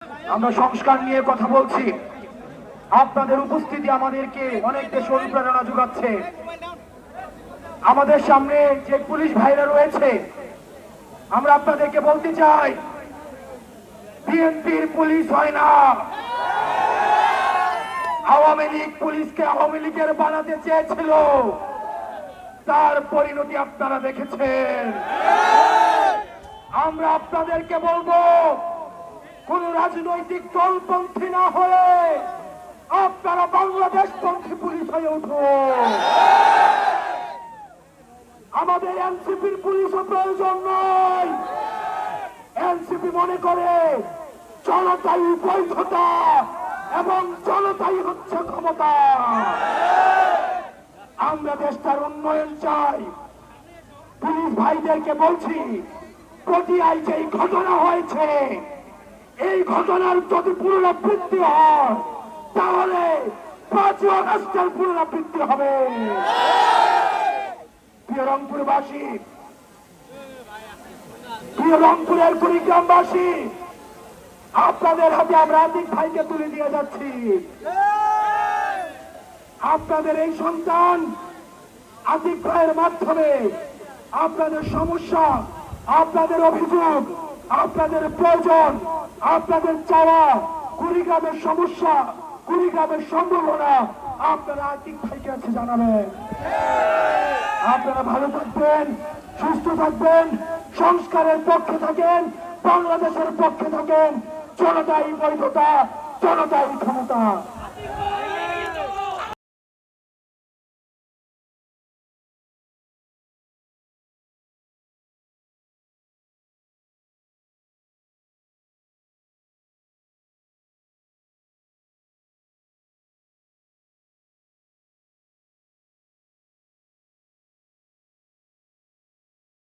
আমরা সংস্কার নিয়ে কথা বলছি। আপনাদের উপস্থিতি আমাদেরকে অনেক দেশে অনুপ্রেরণা যোগাচ্ছে। আমাদের সামনে যে পুলিশ ভাইরা রয়েছে, আমরা আপনাদেরকে বলতে চাই, বিএনপির পুলিশ হয় না। আওয়ামী লীগ পুলিশকে আওয়ামী লীগের বানাতে চেয়েছিল, তার পরিণতি আপনারা দেখেছেন। আমরা আপনাদেরকে বলবো, কোন রাজনৈতিক দলপন্থী না হয়ে আপনারা বাংলাদেশপন্থী পুলিশ হয়ে উঠুন। আমাদের এনসিপির পুলিশও প্রয়োজন নয়। এনসিপি মনে করে জনতাই বৈধতা এবং জনতাই হচ্ছে ক্ষমতা। আমরা দেশটার উন্নয়ন চাই। পুলিশ ভাইদেরকে বলছি, পটিয়ায় যে ঘটনা হয়েছে, এই ঘটনার যদি পুনরাবৃত্তি হয়, তাহলে 5ই আগস্টের পুনরাবৃত্তি হবে। প্রিয় রংপুরবাসী, প্রিয় রংপুরের কুড়িগ্রামবাসী, আপনাদের হাতে আমরা আতিক ভাইকে তুলে দিয়ে যাচ্ছি। আপনাদের এই সন্তান আতিক ভাইয়ের মাধ্যমে আপনাদের সমস্যা, আপনাদের অভিযোগ, আপনাদের প্রয়োজন, আপনাদের চাওয়া, কুড়িগ্রামের সমস্যা, কুড়িগ্রামের সম্ভাবনা আপনারা আতিক ভাইকে কাছে জানাবেন। আপনারা ভালো থাকবেন, সুস্থ থাকবেন, সংস্কারের পক্ষে থাকেন, বাংলাদেশের পক্ষে থাকেন। জনতাই বৈধতা, জনতাই ক্ষমতা।